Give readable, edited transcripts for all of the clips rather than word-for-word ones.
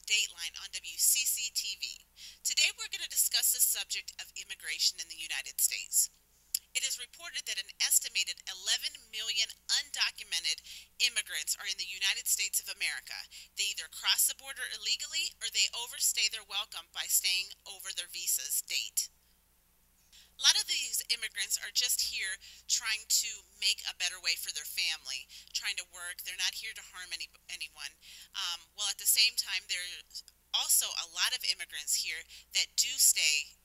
Dateline on WCCTV. Today we're going to discuss the subject of immigration in the United States. It is reported that an estimated 11 million undocumented immigrants are in the United States of America. They either cross the border illegally or they overstay their welcome by staying over their visa's date. A lot of these immigrants are just here trying to make a better way for their family, trying to work. They're not here to harm anyone. While at the same time, there's also a lot of immigrants here that do stay.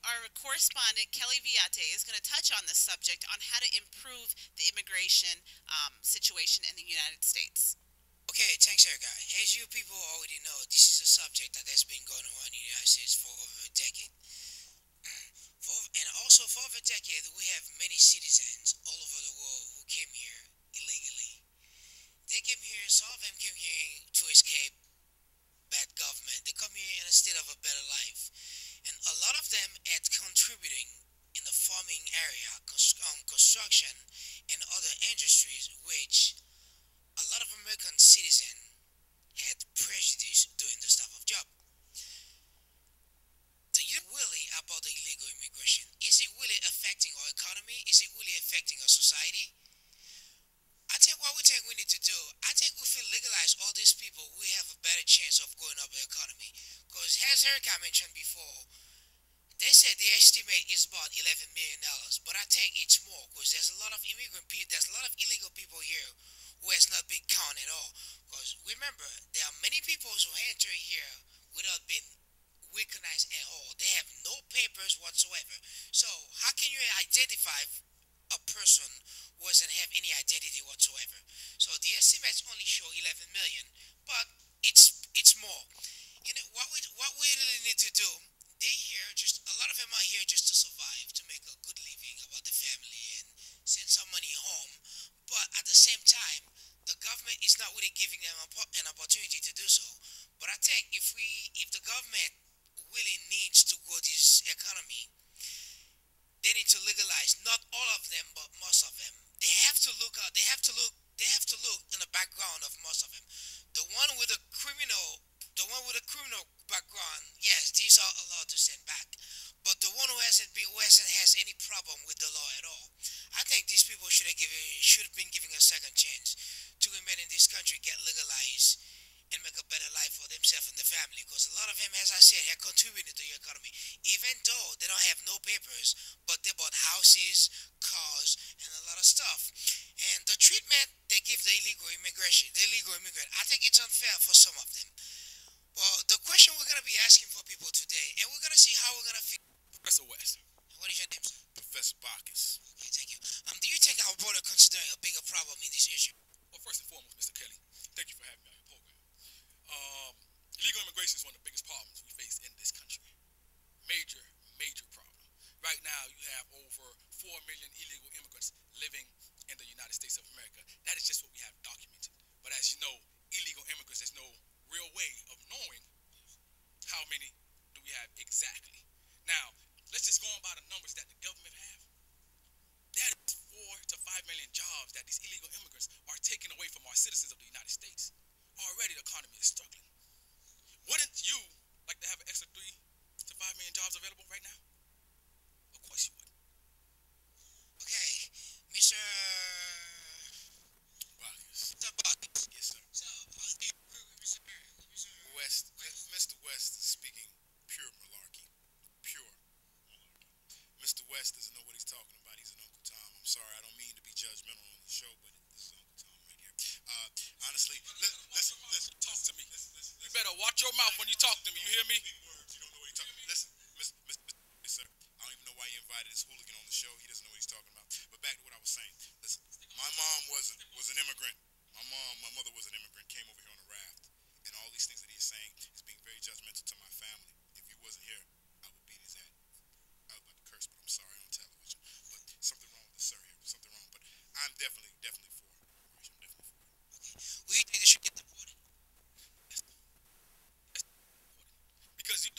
Our correspondent, Kelly Viate, is going to touch on this subject on how to improve the immigration situation in the United States. Okay, thanks, Erica. As you people already know, this is a subject that has been going on in the United States for over a decade. And also for over a decade, we have many citizens all over the world who came here illegally. They came here, some of them came here to escape bad government. They come here in a state of a better life. And a lot of them are contributing in the farming area, construction, and other industries, which a lot of American citizens had prejudice doing this type of job. Do you really about the illegal immigration? Is it really affecting our economy? Is it really affecting our society? I think what we think we need to do, I think if we legalize all these people, we have a better chance of growing up the economy. Because as Erica mentioned before, they said the estimate is about $11 million, but I think it's more because there's a lot of immigrant people, there's a lot of illegal people here who has not been counted at all. Because remember, there are many people who enter here without being recognized at all. They have no papers whatsoever. So how can you identify a person who doesn't have any identity whatsoever? So the estimates only show 11 million, but it's more. You know what we really need to do? They here just a lot of them are here just to survive, to make a good living about the family and send some money home. But at the same time, the government is not really giving them an opportunity to do so. But I think if the government really needs to grow this economy, they need to legalize not all of them, but most of them. They have to look out. They have to look in the background of most of them. The one with a criminal background, yes, these are allowed to send back. But the one who hasn't has any problem with the law at all, I think these people should have been given a second chance to remain in this country, get legalized, and make a better life for themselves and the family. Because a lot of them, as I said, have contributed to the economy, even though they don't have no papers, but they bought houses, cars, and a lot of stuff. And the treatment they give the illegal immigrant, I think it's unfair for some of them. Well, the question we're going to be asking for people today, and we're going to see how we're going to fix. Professor West. What is your name, sir? Professor Bacchus. Okay, thank you. Do you think our board are considering a bigger problem in this issue? Well, first and foremost, Mr. Kelly, thank you for having me on your program. Illegal immigration is one of the biggest problems we face in this country. Major, major problem. Right now, you have over 4 million illegal immigrants living in the United States of America. That is just what we have documented. But as you know, illegal immigrants, there's no real way of knowing how many do we have exactly. Now, let's just go on by the numbers that the government have. That is 4 to 5 million jobs that these illegal immigrants are taking away from our citizens of the United States. Already the economy is struggling. Wouldn't you like to have an extra 3 to 5 million jobs available right now? Of course you would. Okay, Mr. Bacchus. Mr. Bacchus. Yes, sir. So, do you agree with Mr. West, Mr. West is speaking pure malarkey. Pure malarkey. Mr. West doesn't know what he's talking about. He's an Uncle Tom. I'm sorry, I don't mean to be judgmental on the show, but this is Uncle Tom right here. Honestly, listen, talk to me. You better watch your mouth when you talk to me. You hear me? Big words. You don't know what he's talking. Listen, sir. I don't even know why you invited this hooligan on the show. He doesn't know what he's talking about. But back to what I was saying. Listen, my mom was an immigrant. My mother was an immigrant. Came over here on a raft. And all these things that he's saying is being very judgmental to my family. If he wasn't here, I would beat his ass. I was about to curse, but I'm sorry on television. But something wrong with the sir here. Something wrong. But I'm definitely for it. I'm definitely for it. Okay. Who do you think they should get deported? Yes. Because you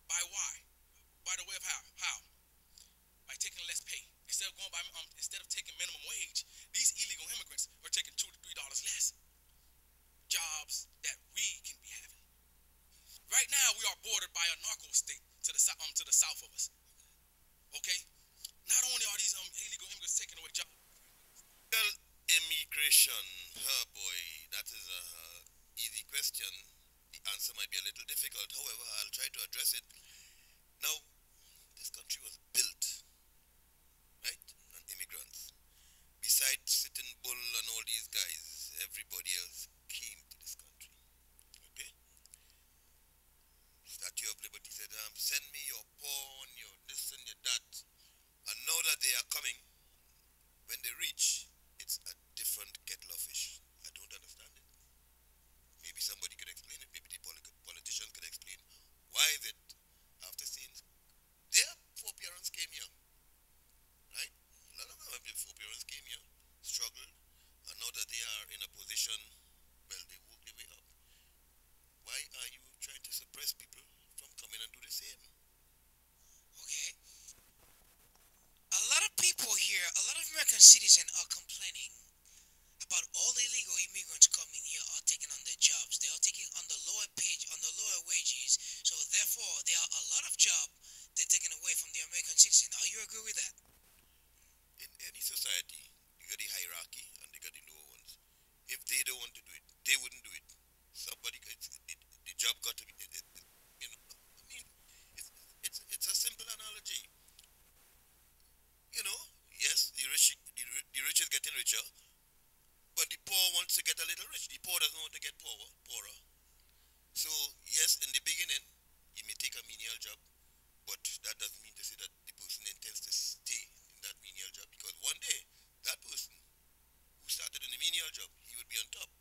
By why? By the way of how? How? By taking less pay. Instead of taking minimum wage, these illegal immigrants are taking $2 to $3 less. Jobs that we can be having. Right now, we are bordered by a narco state to the south of us. Okay. Not only are these illegal immigrants taking away jobs. Well, immigration, oh boy, that is a easy question. The answer might be a little difficult. However, I'll try to address it. Now, this country was built, right, on immigrants. Besides Sitting Bull and all these guys, everybody else came to this country. Okay? Statue of Liberty said, send me your pawn, your this and your that. And now that they are coming, when they reach, it's a different kettle of fish. I don't understand it. Maybe somebody could explain it. Maybe the politicians could explain. Why is it, after seeing their foreparents came here, right? A lot of them, their foreparents came here, struggled, and now that they are in a position, well, they work their way up. Why are you trying to suppress people from coming and do the same? Okay. A lot of people here, a lot of American citizens are complaining about all the illegal immigrants coming here are taking on their jobs. They are taking on the lower page, on the lower wages. So therefore, there are a lot of jobs they're taking away from the American citizen. Are you agree with that? In any society, you got the hierarchy and you got the lower ones. If they don't want to do it, they wouldn't do it. Somebody, the job got to be, you know, I mean, it's, it's a simple analogy. You know, yes, the rich is getting richer, but the poor wants to get a little rich. The poor doesn't want to get poorer. So, yes, in the beginning, you may take a menial job, but that doesn't mean to say that the person intends to stay in that menial job, because one day, that person who started in a menial job, he would be on top.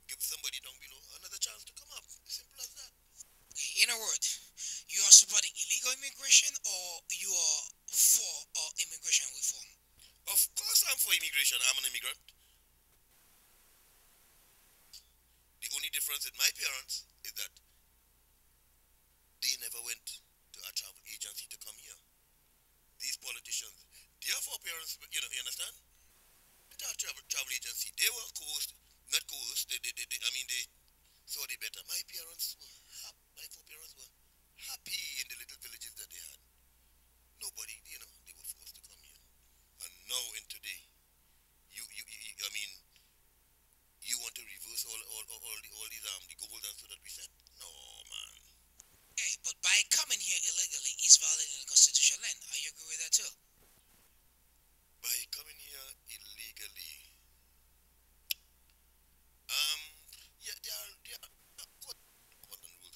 Give somebody down below another chance to come up. Simple as that. In a word, you are supporting illegal immigration or you are for immigration reform? Of course I'm for immigration. I'm an immigrant. The only difference in my parents is that they never went to a travel agency to come here. These politicians, their foreparents, you understand? They are travel agency. They were coast, not coast. I mean, they saw the better. My parents were my foreparents were happy in the little villages that they had. Nobody, they were forced to come here. And now in today, I mean, you want to reverse all these the gold and so that we said? No, man. Okay, but by coming here illegally is violating the constitutional land. Are you agree with that too? By coming here illegally, um, yeah, there are court and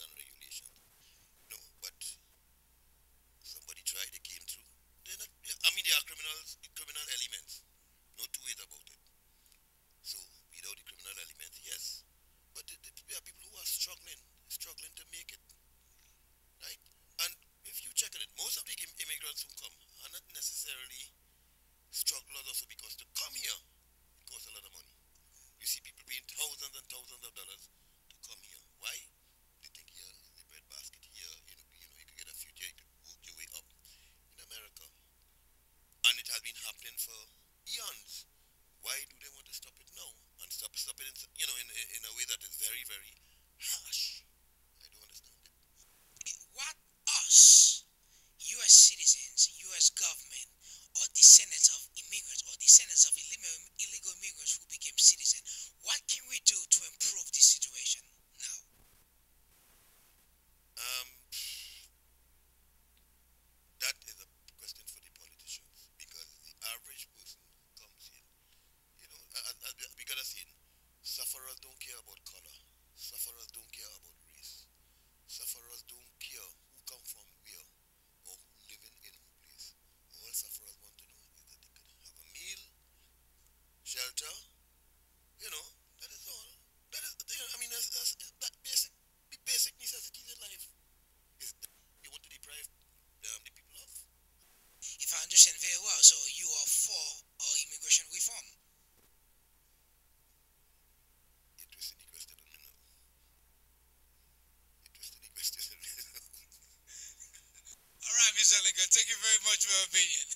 opinion.